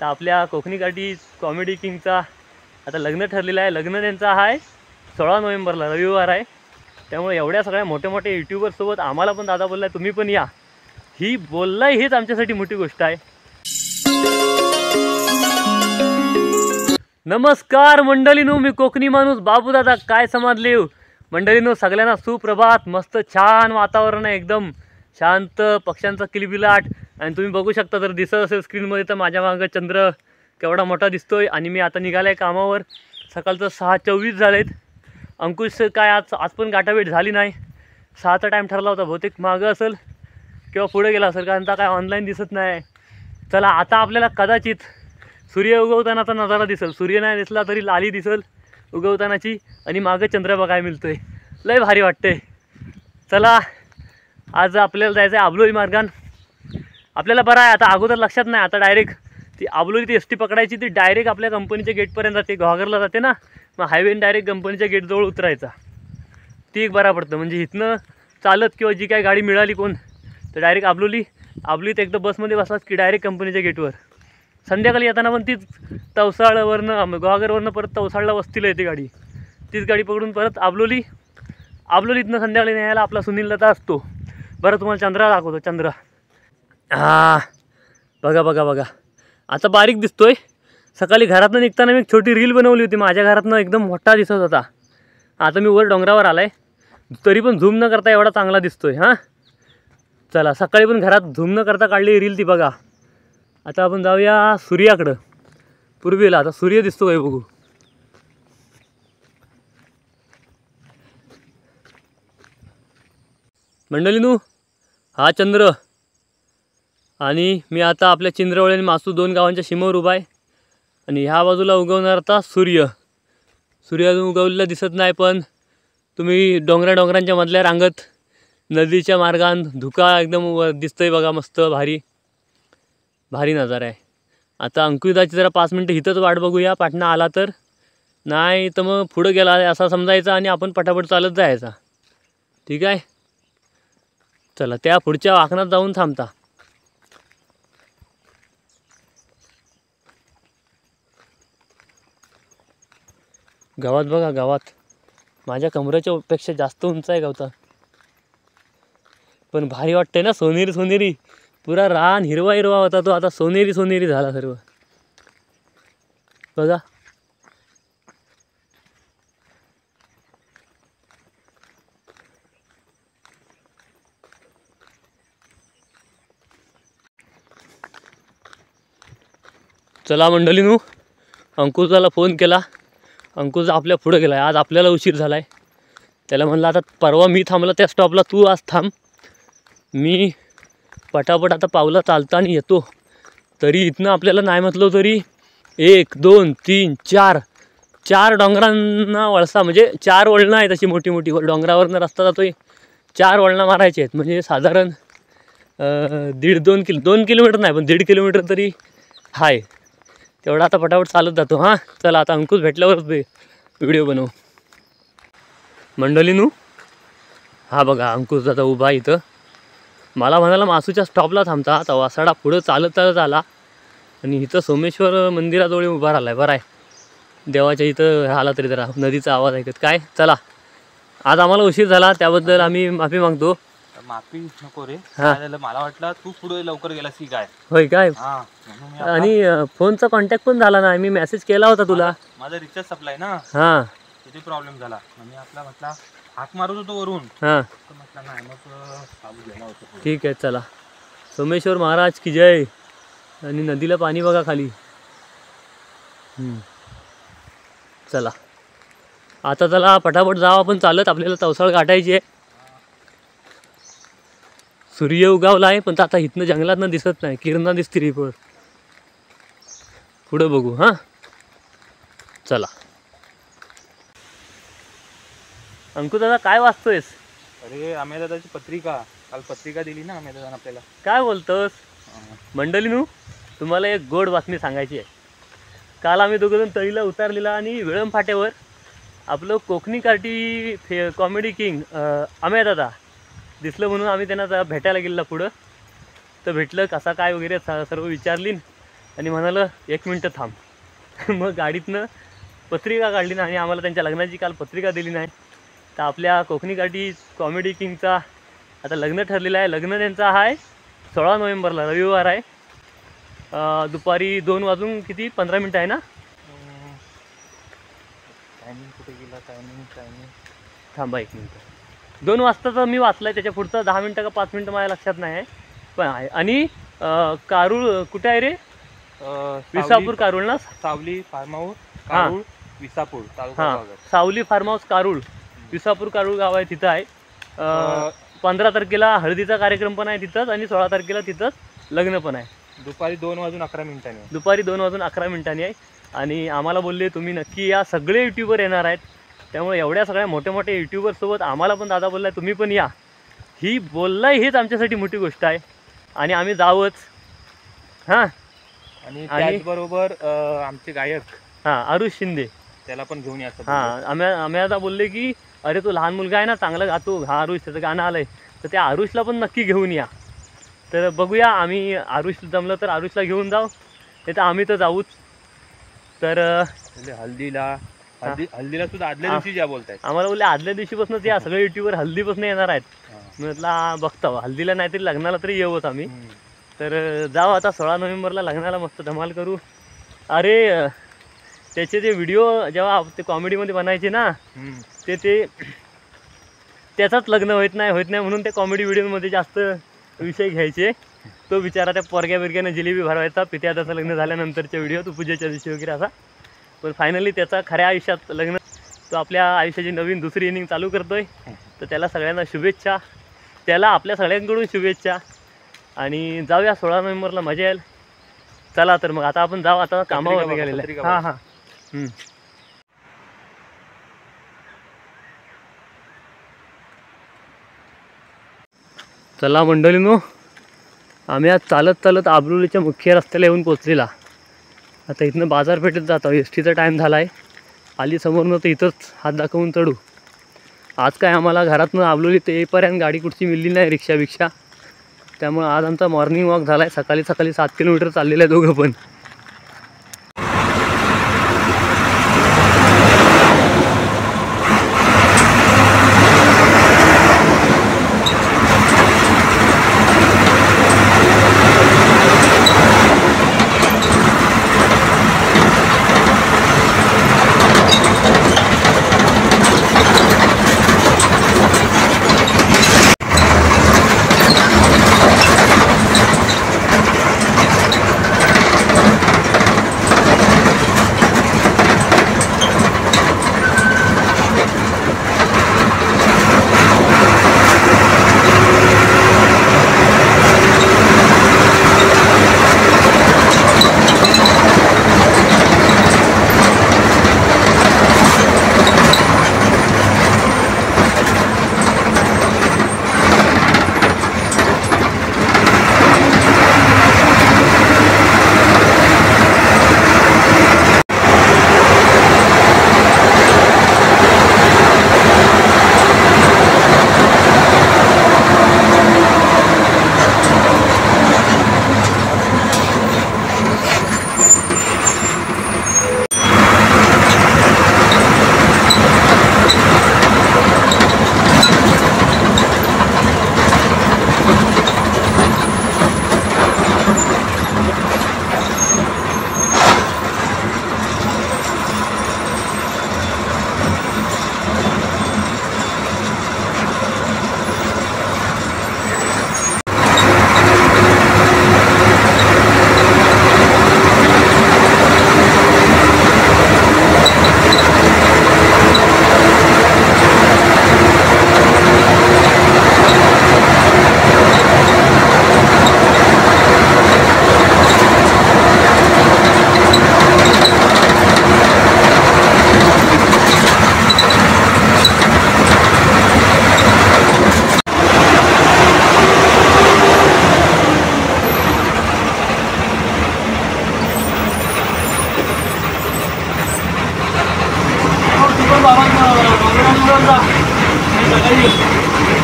तर आपल्या कोकणी काठी कॉमेडी किंगचा आता लग्न ठरलेलं आहे. लग्न त्यांचा आहे 16 नोव्हेंबरला, रविवार आहे. त्यामुळे एवढ्या सगळ्या मोठ्या यूट्यूबर्ससोबत आम्हाला पण दादा बोललाय तुम्ही पण या. ही बोललाय हेच आमच्यासाठी मोठी गोष्ट आहे. नमस्कार मंडळीनो, मी कोकणी माणूस बाबू दादा. काय समाजले मंडळीनो, सगळ्यांना सुप्रभात. मस्त छान वातावरण आहे, एकदम शांत, पक्ष्यांचा किलबिलाट. आणि तुम्ही बघू शकता जर दिसत असेल स्क्रीनमध्ये तर माझ्या मागं चंद्र केवढा मोठा दिसतोय. आणि मी आता निघालाय कामावर. सकाळचं 6:24 झालेत. अंकुश काय आज पण गाठाभेट झाली नाही. 6चा टाईम ठरला होता, बहुतेक मागं असेल किंवा पुढे गेला असेल, कारण काय ऑनलाईन दिसत नाही. चला आता आपल्याला कदाचित सूर्य उगवतानाचा नजारा दिसेल. सूर्य नाही दिसला तरी लाली दिसेल उगवतानाची, आणि मागं चंद्र बघायला मिळतोय. लय भारी वाटतंय. चला आज आपल्याला जायचं आहे आबलोली मार्गान. आपल्याला बरं आहे आता, अगोदर लक्षात नाही, आता डायरेक्ट ती आबलोली ती एस टी पकडायची, ती डायरेक्ट आपल्या कंपनीच्या गेटपर्यंत जाते. घॉगरला जाते ना, मग हायवेन डायरेक्ट कंपनीच्या गेटजवळ उतरायचा. ती एक बरा पडतं. म्हणजे इथनं चालत किंवा जी काय गाडी मिळाली कोण तर डायरेक्ट आबलोलीत एकदा बसमध्ये बसलास की डायरेक्ट कंपनीच्या गेटवर. संध्याकाळी येताना पण तीच तवसाळवरनं घॉगरवरनं परत तवसाळला वस्तीला येते गाडी. तीच गाडी पकडून परत आबलोलीतनं संध्याकाळी न्यायला आपला सुनील दादा असतो. बरं तुम्हाला चंद्रा दाखवतो. चंद्र बघा आता बारीक दिसतोय. सकाळी घरातनं निघताना मी एक छोटी रील बनवली होती. माझ्या घरातनं एकदम मोठा दिसत होता. आता मी वर डोंगरावर आलाय, तरी पण झूम न करता एवढा चांगला दिसतोय. हां चला, सकाळी पण घरात झूम न करता काढली रील ती बघा. आता आपण जाऊया सूर्याकडं, पूर्वेला. आता सूर्य दिसतो काय बघू. मंडळीनू, हा चंद्र आणि मी आता आपल्या चिंद्रवळे आणि मासू 2 गावांच्या सीमेवर उभा आहे. आणि ह्या बाजूला उगवणार आता सूर्य अजून उगवलेला दिसत नाही, पण तुम्ही डोंगरांच्या मधल्या रांगत नदीच्या मार्गान धुका एकदम दिसतंय बघा. मस्त भारी नजारा आहे. आता अंकुदाची जरा 5 मिनटं इथंच वाट बघूया. पाटणा आला तर, नाही तर मग पुढं गेला असा समजायचा आणि आपण पटापट चालत जायचा. ठीक आहे, चला त्या पुढच्या वाकणात जाऊन थांबता. गावात बघा, गावात माझ्या कमरेच्या पेक्षा जास्त उंच आहे गावचा. पण भारी वाटतंय ना. सोनेरी पुरा रान हिरवा होता तो, आता सोनेरी झाला सर्व. बघा चला मंडळीनू, अंकुशाला फोन केला. अंकुश आपल्या पुढं गेला आहे. आज आपल्याला उशीर झाला आहे. त्याला म्हणलं आता परवा मी थांबला त्या स्टॉपला, तू आज थांब. मी पटापट आता पावला चालता आणि येतो. तरी इथनं आपल्याला नाही म्हटलं तरी 1 2 3 4 डोंगरांना वळसा, म्हणजे 4 वळणं आहेत अशी मोठी डोंगरावरनं रस्ता जातोय. 4 वळणं मारायचे आहेत. म्हणजे साधारण 2 किलोमीटर नाही, पण 1.5 किलोमीटर तरी आहे. तेवढा आता पटापट चालत जातो. हां चला, आता अंकुश भेटल्यावरच व्हिडिओ बनवू. मंडळीनू, हा बघा अंकुश दादा उभा इथं. मला म्हणाला मासूच्या स्टॉपला थांबता. आता वासाडा पुढं चालत आला आणि इथं सोमेश्वर मंदिराजवळ उभा राहिला आहे. बरं आहे, देवाच्या इथं आला तरी जरा नदीचा आवाज ऐकत. काय चला, आज आम्हाला उशीर झाला त्याबद्दल आम्ही माफी मागतो. माफी नको रे. मला वाटलं तू पुढे लवकर गेलास की काय. होय काय. आणि फोनचा कॉन्टॅक्ट पण झाला नाही. मी मेसेज केला होता तुला. माझा रिचार्ज सप्लाय ना. हां किती प्रॉब्लेम झाला. मी आपला म्हटला हाक मारत होतो वरून. हां म्हटलं नाही, मग ठीक आहे. चला, सोमेश्वर महाराज की जय. आणि नदीला पाणी बघा खाली. चला आता चला पटापट जाऊ आपण चालत. आपल्याला तवसाळ गाठायची आहे. सूर्य उगावला आहे, पण आता इथनं जंगलातनं दिसत नाही. किरणा दिसते रे पुढं बघू. हां चला. अंकुश दादा काय वाचतोयस? अरे अमेय दादाची पत्रिका, काल पत्रिका दिली ना अमेय दादाने आपल्याला. काय बोलतोस? मंडळीनू, तुम्हाला एक गोड बातमी सांगायची आहे. काल आम्ही दोघंजण तळीला उतारलेला आणि विळंब फाट्यावर आपलं कोकणी काठी कॉमेडी किंग अमेय दादा दिसलं, म्हणून आम्ही त्यांना भेटायला गेलेला पुढं. तर भेटलं, कसा काय वगैरे सर्व विचारली. आणि म्हणालं 1 मिनटं थांब. मग गाडीतनं पत्रिका काढली ना आणि आम्हाला त्यांच्या लग्नाची काल पत्रिका दिली नाही. तर आपल्या कोकणी घाटी कॉमेडी किंगचा आता लग्न ठरलेलं आहे. लग्न त्यांचं आहे 16 नोव्हेंबरला, रविवार आहे. दुपारी 2 वाजून किती 15 मिनटं आहे ना. टायमिंग कुठे गेला? टायमिंग थांबा 1 मिनटं. 2 वाजताचं मी वाचलं आहे, त्याच्या पुढचं 10 मिनटं का 5 मिनटं माझ्या लक्षात नाही आहे पण आहे. आणि कारूळ कुठे आहे रे? विसापूर कारूळ ना. सावली फार्म हाऊस कारूळ विसापूर तालुका हां, बागर. सावली फार्म हाऊस कारूळ, विसापूर कारूळ गाव आहे, तिथं आहे. 15 तारखेला हळदीचा कार्यक्रम पण आहे तिथंच आणि 16 तारखेला तिथंच लग्न पण आहे. दुपारी 2 वाजून 11 मिनिटांनी. दुपारी 2 वाजून 11 मिनिटांनी आहे. आणि आम्हाला बोलले तुम्ही नक्की या, सगळे यूट्यूबर येणार आहेत. त्यामुळे एवढ्या सगळ्या मोठ्या मोठ्या यूट्यूबरसोबत आम्हाला पण दादा बोलला तुम्ही पण या. ही बोललाय हेच आमच्यासाठी मोठी गोष्ट आहे आणि आम्ही जावंच. हां, आणि त्याचबरोबर आमचे गायक हां आरुष शिंदे त्याला पण घेऊन यायचं. हां, आम्ही आता बोलले की अरे तो लहान मुलगा आहे ना, चांगला गातो हा आरुष, त्याचं गाणं आलं आहे, तर त्या आरुषला पण नक्की घेऊन या. तर बघूया, आम्ही आरुष जमलं तर आरुषला घेऊन जाऊ, नाही तर आम्ही तर जाऊच. तर हल्दीला सुद्धा आदल्या दिवशी या बोलतायत. आम्हाला बोलले आदल्या दिवशीपासूनच या, सगळे युट्यूबर हल्दीपासून येणार आहेत. म्हटलं बघतो हल्दीला नाहीतरी लग्नाला तरी येऊच आम्ही. तर जाऊ आता 16 नोव्हेंबरला लग्नाला मस्त धमाल करू. अरे त्याचे जे व्हिडिओ जेव्हा ते कॉमेडीमध्ये बनायचे ना, ते त्याचाच लग्न होत नाही म्हणून त्या कॉमेडी व्हिडिओमध्ये जास्त विषय घ्यायचे. तो बिचारा त्या पोरग्या बिरग्यानं जिलेबी भरवायचा पित्यादाचं लग्न झाल्यानंतरच्या व्हिडिओ, तो पूजेच्या दिवशी वगैरे असा. पण फायनली त्याचा खऱ्या आयुष्यात लग्न, तो आपल्या आयुष्याची नवीन दुसरी इनिंग चालू करतोय. तर त्याला सगळ्यांना शुभेच्छा, त्याला आपल्या सगळ्यांकडून शुभेच्छा. आणि जाऊया 16 नोव्हेंबरला, मजा येईल. चला तर मग आता आपण जाऊ, आता कामावर निघालेलं आहे. हां हां. चला मंडळीनो, आम्ही आज चालत चालत आबरोलीच्या मुख्य रस्त्याला येऊन पोचलेला. आता इथनं बाजारपेठेत जातो. एसटीचा टाईम झाला आहे. आली समोरनं तर इथंच हात दाखवून चढू. आज काय आम्हाला घरातनं आबलोली ते येईपर्यंत गाडी कुठची मिळली नाही, रिक्षा. त्यामुळे आज आमचा मॉर्निंग वॉक झाला आहे. सकाळी 7 किलोमीटर चाललेलं आहे दोघं पण.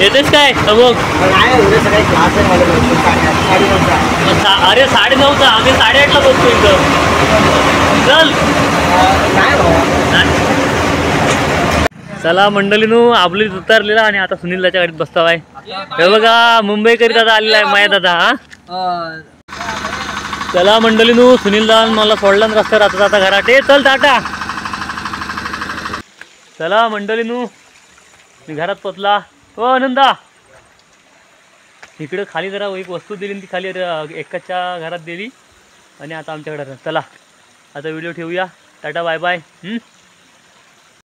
येतेच काय बघ अरे 9:30चा, आम्ही 8:30ला पोहोचतो इथं. चल चला मंडळीनो, आपली उतरलेला आणि आता सुनील दाच्या गाडीत बसता आहे. हे बघा मुंबईकरी दादा आलेला आहे, माया दादा. हा चला मंडळीनो, सुनील दादा मला सोडला रस्त्यावर आता जाता घरात. चल टाटा. चला मंडळीनो, मी घरात पोचला. हो आनंदा, इकडे खाली जरा एक वस्तू दिली, ती खाली एकाच्या घरात दिली आणि आता आमच्या घरात. चला आता व्हिडिओ ठेवूया. Tata bye bye.